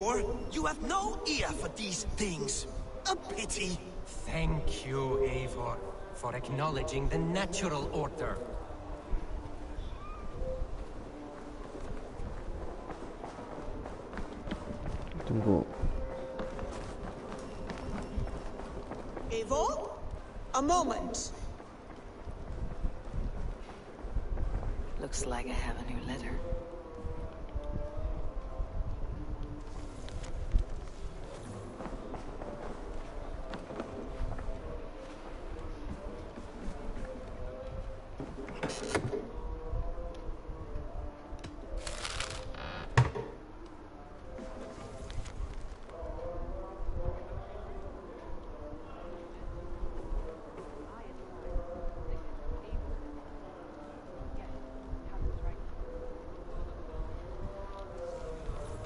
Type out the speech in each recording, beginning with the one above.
Eivor. You have no ear for these things. A pity. Thank you, Eivor, for acknowledging the natural order. Tunggu. Eivor? A moment. Looks like I have a new letter.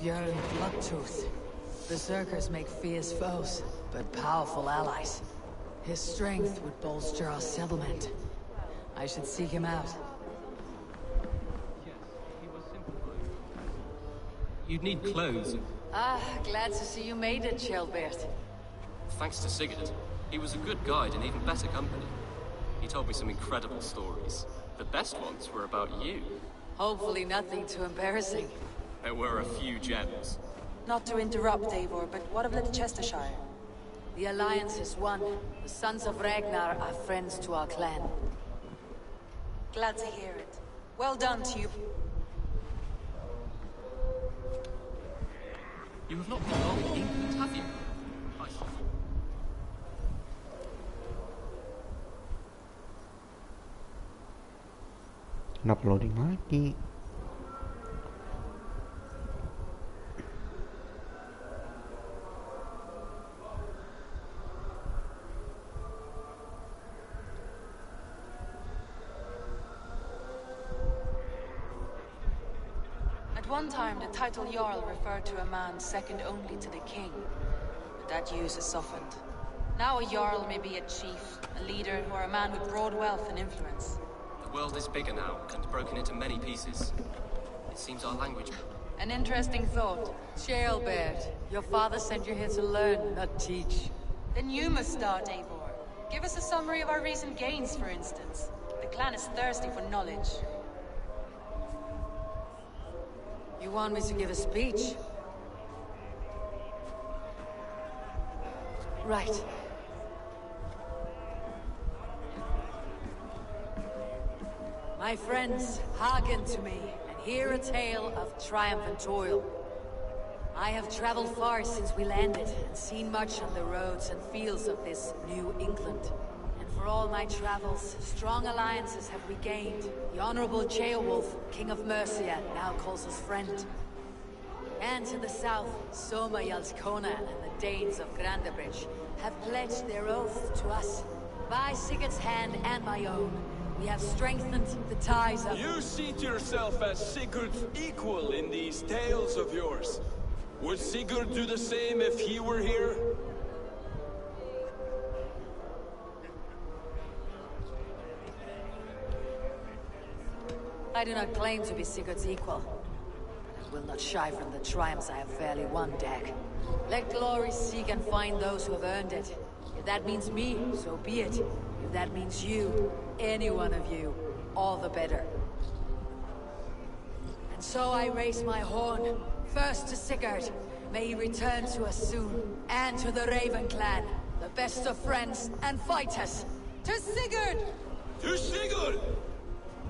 Björn Bloodtooth. Berserkers make fierce foes, but powerful allies. His strength would bolster our settlement. I should seek him out. Yes, he was simplifying. You'd need clothes. Glad to see you made it, Kjellbert. Thanks to Sigurd. He was a good guide and even better company. He told me some incredible stories. The best ones were about you. Hopefully nothing too embarrassing. There were a few gems. Not to interrupt, Eivor, but what of Little Chestershire? The Alliance is one. The Sons of Ragnar are friends to our clan. Glad to hear it. Well done to you. You have not been long in England, have you? Uploading lagi. At one time, the title Jarl referred to a man second only to the king. But that use has softened. Now a Jarl may be a chief, a leader, or a man with broad wealth and influence. The world is bigger now, and broken into many pieces. It seems our language... An interesting thought. Kjellbert, your father sent you here to learn, not teach. Then you must start, Eivor. Give us a summary of our recent gains, for instance. The clan is thirsty for knowledge. You want me to give a speech? Right. My friends, hearken to me, and hear a tale of triumph and toil. I have traveled far since we landed, and seen much on the roads and fields of this New England. And for all my travels, strong alliances have we gained. The Honorable Ceolwulf, King of Mercia, now calls us friend. And to the south, Soma Jarlskona and the Danes of Grandabridge have pledged their oath to us. By Sigurd's hand and my own, we have strengthened the ties of... You seat yourself as Sigurd's equal in these tales of yours. Would Sigurd do the same if he were here? I do not claim to be Sigurd's equal. I will not shy from the triumphs I have fairly won, Dag. Let glory seek and find those who have earned it. If that means me, so be it. If that means you, any one of you, all the better. And so I raise my horn, first to Sigurd. May he return to us soon. And to the Raven clan, the best of friends and fighters. To Sigurd! To Sigurd!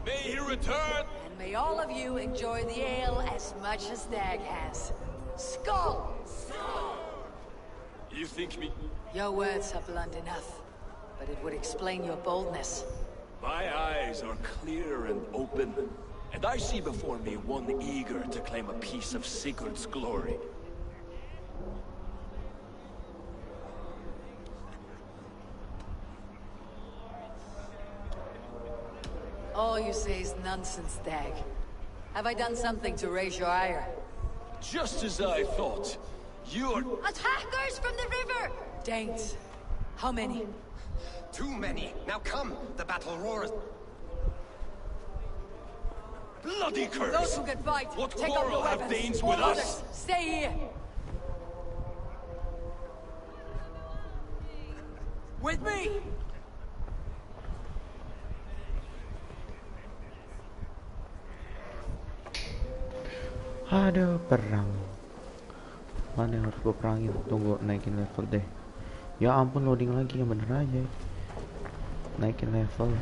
May he return! And may all of you enjoy the ale as much as Dag has. Skull! Skull! You think me... Your words are blunt enough, but it would explain your boldness. My eyes are clear and open, and I see before me one eager to claim a piece of Sigurd's glory. All you say is nonsense, Dag. Have I done something to raise your ire? Just as I thought. You're... Attackers from the river! Danes. How many? Too many. Now come, the battle roars. Bloody curse! Those who can fight, What take up your quarrel have weapons. Danes All with others, us? stay here! with me? Ada perang. Mana yang harus gue perangin? Tunggu naikin level deh. Ya ampun, loading lagi, yang bener aja. Naikin level.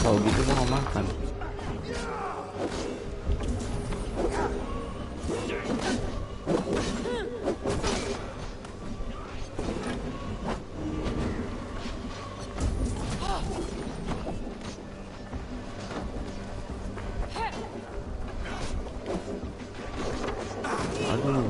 Kalau gitu gua mau makan. Aduh.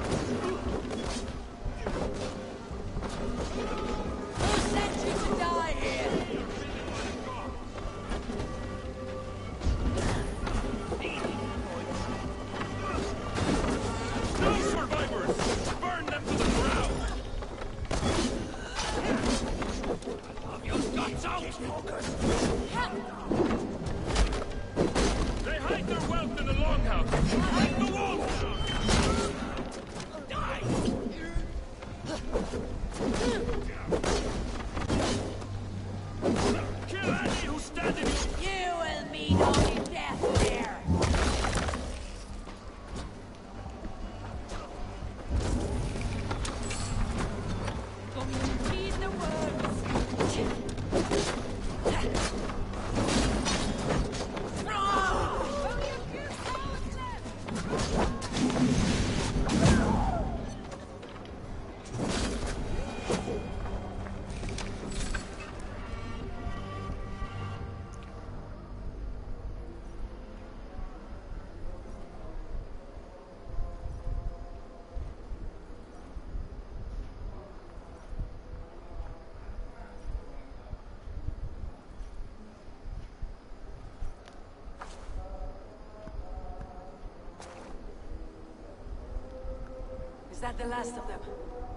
Is that the last of them?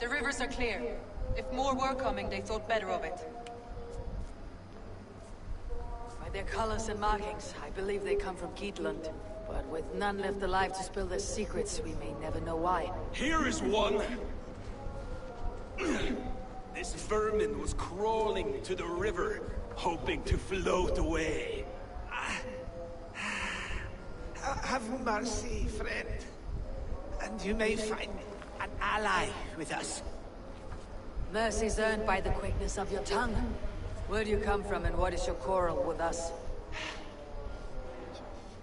The rivers are clear. If more were coming, they thought better of it. By their colors and markings, I believe they come from Keatland. But with none left alive to spill their secrets, we may never know why. Here is one. This vermin was crawling to the river, hoping to float away. Have mercy, friend. And you may find an ally with us. Mercy's earned by the quickness of your tongue. Where do you come from and what is your quarrel with us?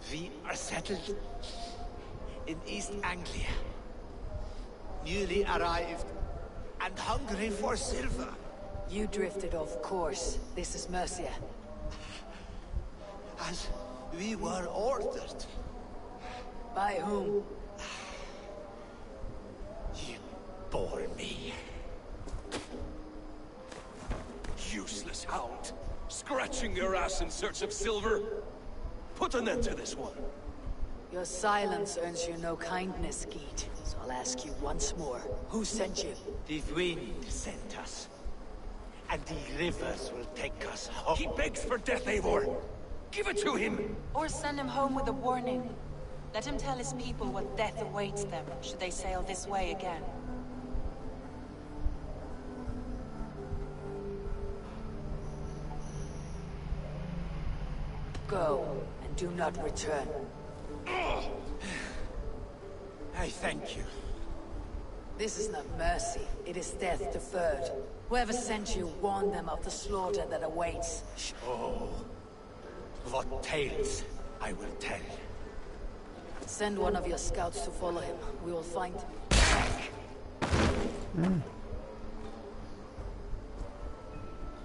We are settled in East Anglia. Newly arrived and hungry for silver. You drifted off course. This is Mercia. As we were ordered. By whom? You bore me. Useless hound. Scratching your ass in search of silver. Put an end to this one. Your silence earns you no kindness, Geet. So I'll ask you once more. Who sent you? The wind sent us. And the rivers will take us home. He begs for death, Eivor. Give it to him. Or send him home with a warning. Let him tell his people what death awaits them, should they sail this way again. Go, and do not return. I thank you. This is not mercy, it is death deferred. Whoever sent you warned them of the slaughter that awaits. Oh, what tales I will tell. Send one of your scouts to follow him. We will find him.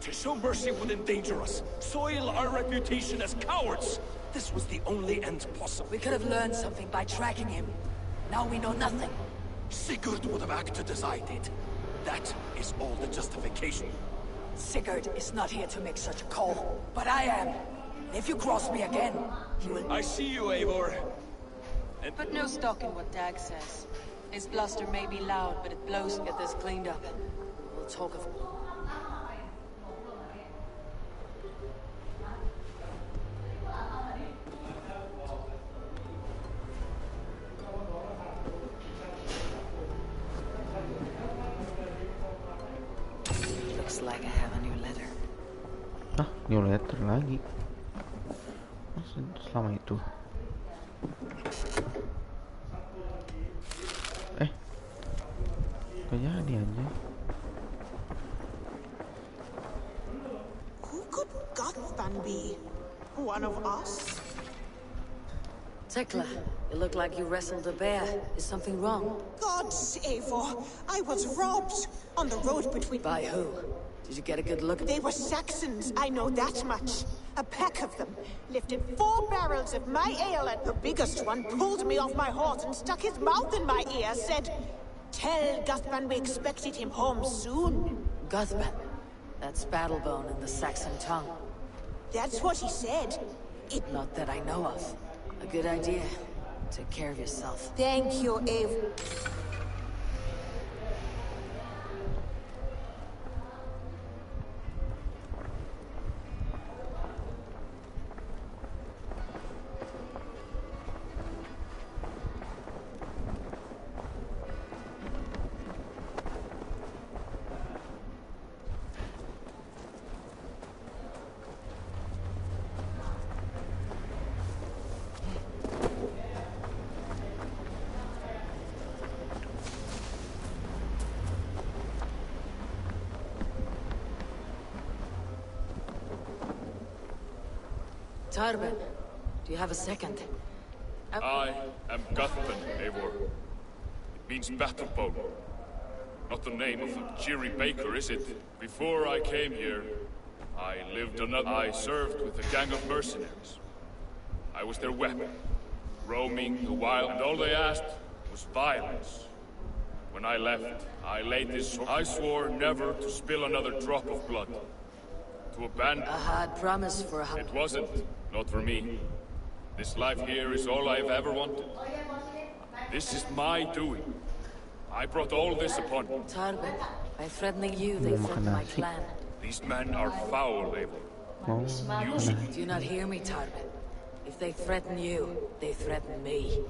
To show mercy would endanger us, soil our reputation as cowards. This was the only end possible. We could have learned something by tracking him. Now we know nothing. Sigurd would have acted as I did. That is all the justification. Sigurd is not here to make such a call, but I am. And if you cross me again, he will... I see you, Eivor. Put no stock in what Dag says. His bluster may be loud, but it blows. Get this cleaned up. We'll talk of... Looks like I have a new letter. Ah, new letter lagi. Selama itu. Kayaknya dia aja. Who could Gothban be? One of us? Tekla, you look like you wrestled a bear. Is something wrong? God's Eivor, I was robbed on the road between... By who? Did you get a good look at They were Saxons, I know that much. A pack of them lifted 4 barrels of my ale, and the biggest one pulled me off my horse and stuck his mouth in my ear, said, "Tell Gothban we expected him home soon." Gothban? That's Battlebone in the Saxon tongue. That's what he said. Not that I know of. A good idea. Take care of yourself. Thank you, Eivor. Tarben, do you have a second? I am Gothban, Eivor. It means battlebone. Not the name of a cheery baker, is it? Before I came here, I lived another... I served with a gang of mercenaries. I was their weapon, roaming the wild, and all they asked was violence. When I left, I laid this sword. I swore never to spill another drop of blood. To abandon... A hard promise for a... It wasn't. Not for me. This life here is all I've ever wanted. This is my doing. I brought all this upon me. Tarben, by threatening you, they threaten my clan. These men are foul, Eivor. You should... Do you not hear me, Tarben? If they threaten you, they threaten me.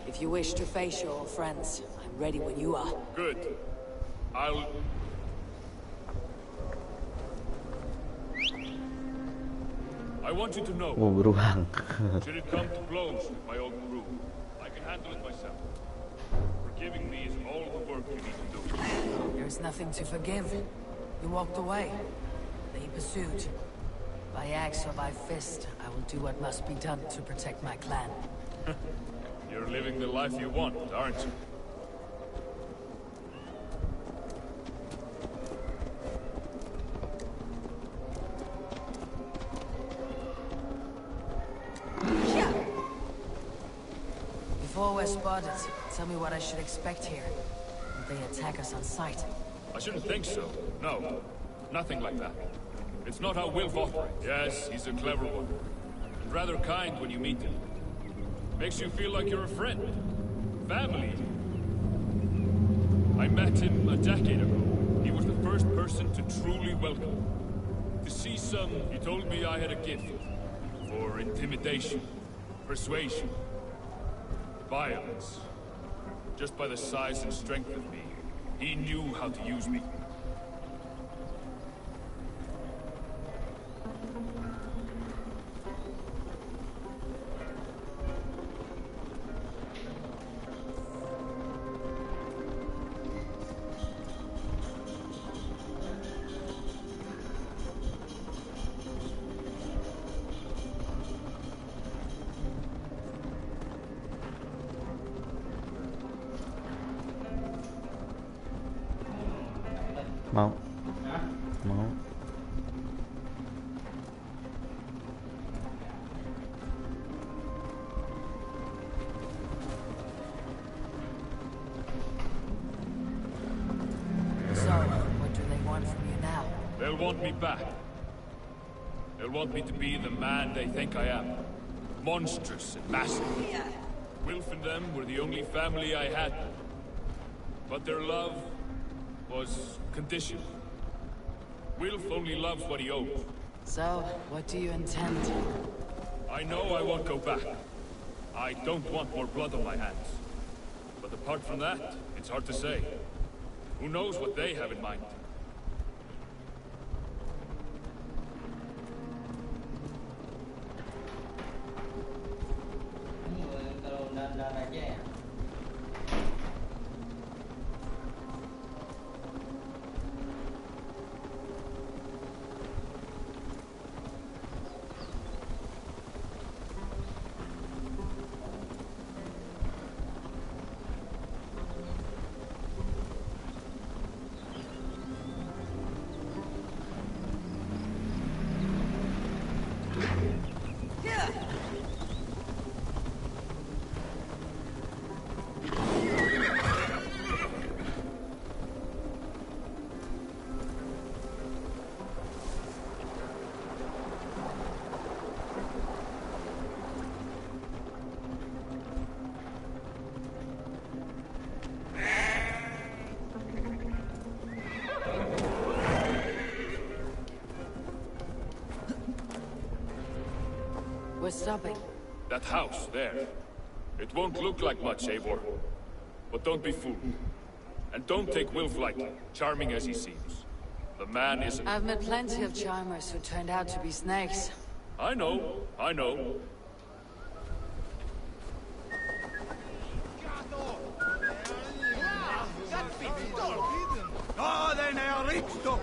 If you wish to face your old friends, I'm ready when you are. Good. I want you to know. Oh, beruang. Should it come to blows with my old crew, I can handle it myself. Forgiving me is all the work you need to do. There's nothing to forgive. You walked away. They pursued. By axe or by fist, I will do what must be done to protect my clan. You're living the life you want, aren't you? Before we're spotted, tell me what I should expect here. Will they attack us on sight? I shouldn't think so. No. Nothing like that. It's not how Wilf operates. Yes, he's a clever one. And rather kind when you meet him. Makes you feel like you're a friend. Family. I met him a decade ago. He was the first person to truly welcome. To see some, he told me I had a gift. For intimidation. Persuasion. Violence. Just by the size and strength of me, he knew how to use me. Mau. Mau. So, what do they want from you now? They'll want me back. They'll want me to be the man they think I am. Monstrous and massive. Wilf and them were the only family I had. But their love was conditional. Wilf only loves what he owns. So, what do you intend? I know I won't go back. I don't want more blood on my hands. But apart from that, it's hard to say. Who knows what they have in mind? We're stopping. That house, there. It won't look like much, Eivor. But don't be fooled. And don't take Wilf lightly, charming as he seems. The man isn't... I've met plenty of charmers who turned out to be snakes. I know, I know. Oh, then I reached up.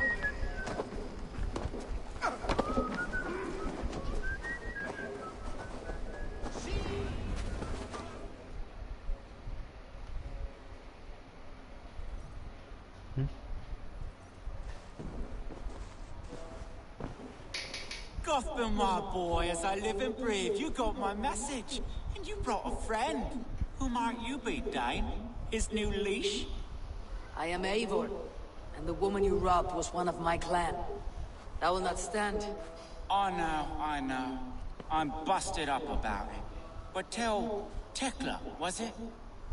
Gotham, my boy, as I live and breathe, you got my message. And you brought a friend. Who might you be, Dane? His new leash? I am Eivor, and the woman you robbed was one of my clan. That will not stand. I know. I'm busted up about it. But tell Tekla, was it?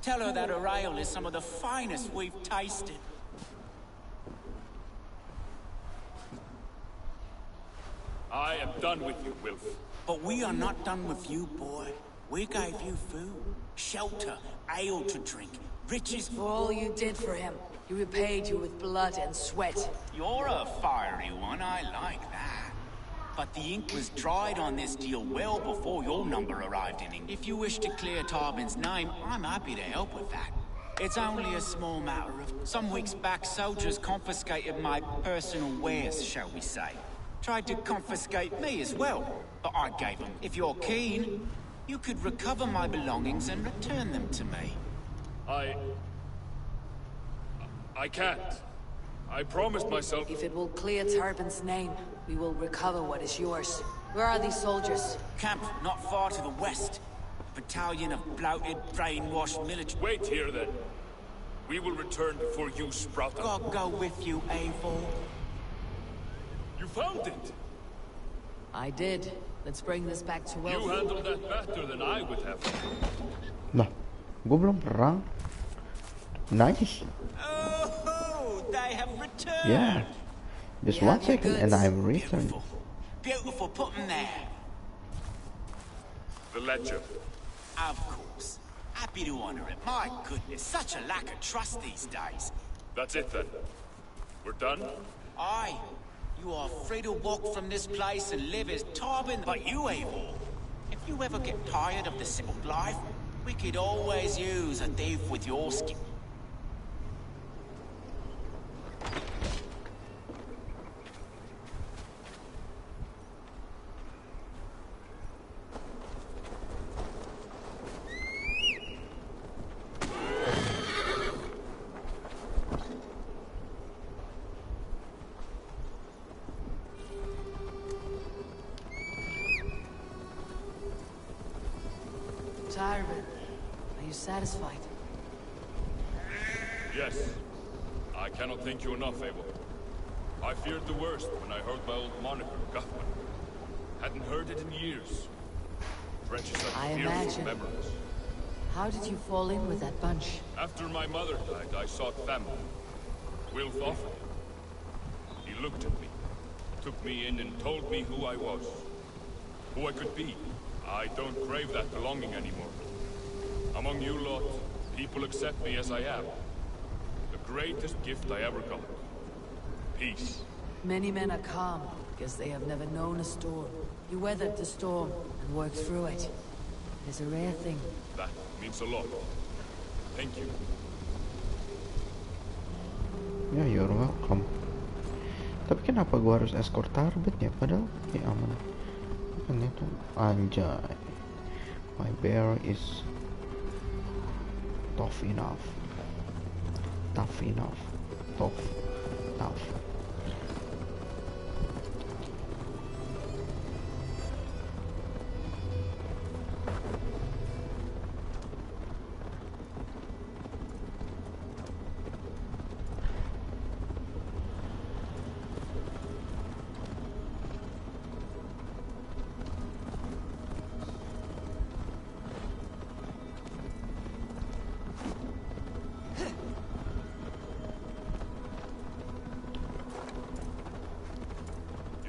Tell her that her ale is some of the finest we've tasted. I am done with you, Wilf. But we are not done with you, boy. We gave you food, shelter, ale to drink, riches... For all you did for him, he repaid you with blood and sweat. You're a fiery one, I like that. But the ink was dried on this deal well before your number arrived in England. If you wish to clear Tarbin's name, I'm happy to help with that. It's only a small matter of... Some weeks back, soldiers confiscated my personal wares, shall we say. Tried to confiscate me as well, but I gave them. If you're keen, you could recover my belongings and return them to me. I can't. I promised myself... If it will clear Tarbin's name, we will recover what is yours. Where are these soldiers? Camp not far to the west. A battalion of bloated, brainwashed military... Wait here, then. We will return before you sprout up. God go with you, Eivor. You found it! I did. Let's bring this back to Wilf. You handled that better than I would have. Nah, gue belum perang. Nice. Oh, they have returned. Yeah. Just Yeah, 1 second and I'm returned. Beautiful, put 'em there. The ledger. Of course. Happy to honor it. My goodness, such a lack of trust these days. That's it then. We're done? Aye. You are free to walk from this place and live as Tarbin, but you, Eivor. If you ever get tired of the simple life, we could always use a thief with your skin. Tarbin, are you satisfied? Yes. I cannot thank you enough, Eivor. I feared the worst when I heard my old moniker, Guthman. Hadn't heard it in years. Drenches like I fearful imagine. memories. How did you fall in with that bunch? After my mother died, I sought family. Wilf offered. He looked at me, took me in and told me who I was. Who I could be. I don't crave that belonging anymore. Among you lot, people accept me as I am. The greatest gift I ever got. Peace. Many men are calm because they have never known a storm. You weathered the storm and worked through it. It is a rare thing. That means a lot. Thank you. Ya, you're welcome. Tapi kenapa gua harus escort Tarbet ya? Padahal ya aman. Kan itu anjay. My bear is tough enough. Tough enough. Tough. Tough.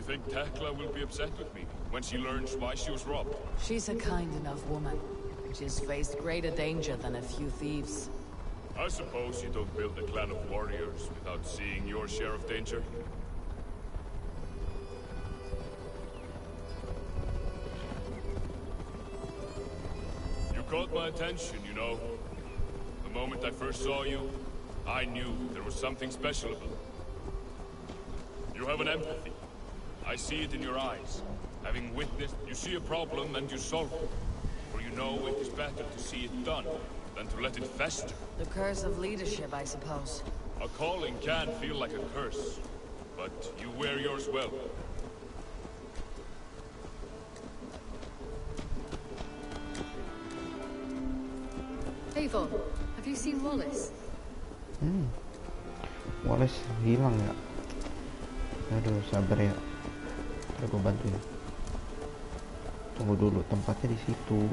Think Tekla will be upset with me when she learns why she was robbed? She's a kind enough woman. She's faced greater danger than a few thieves. I suppose you don't build a clan of warriors without seeing your share of danger. You caught my attention, you know. The moment I first saw you, I knew there was something special about you. You have an empathy. I see it in your eyes. Having witnessed, you see a problem and you solve it. For you know it is better to see it done than to let it fester. The curse of leadership, I suppose. A calling can feel like a curse, but you wear yours well. Eivor, have you seen Wallace? Wallace hilang ya. Aduh, sabar ya. Ntar gue bantuin. Tunggu dulu, tempatnya di situ.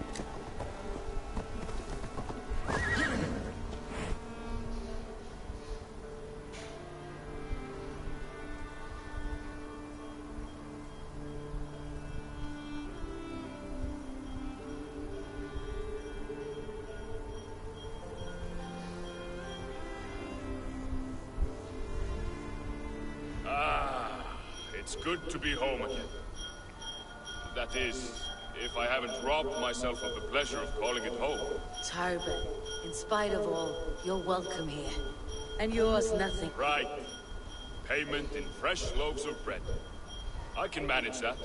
It's good to be home again. That is, if I haven't robbed myself of the pleasure of calling it home. Tarbin, in spite of all, you're welcome here. And yours nothing. Right. Payment in fresh loaves of bread. I can manage that.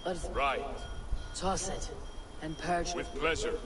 But right. Toss it and purge it. With pleasure.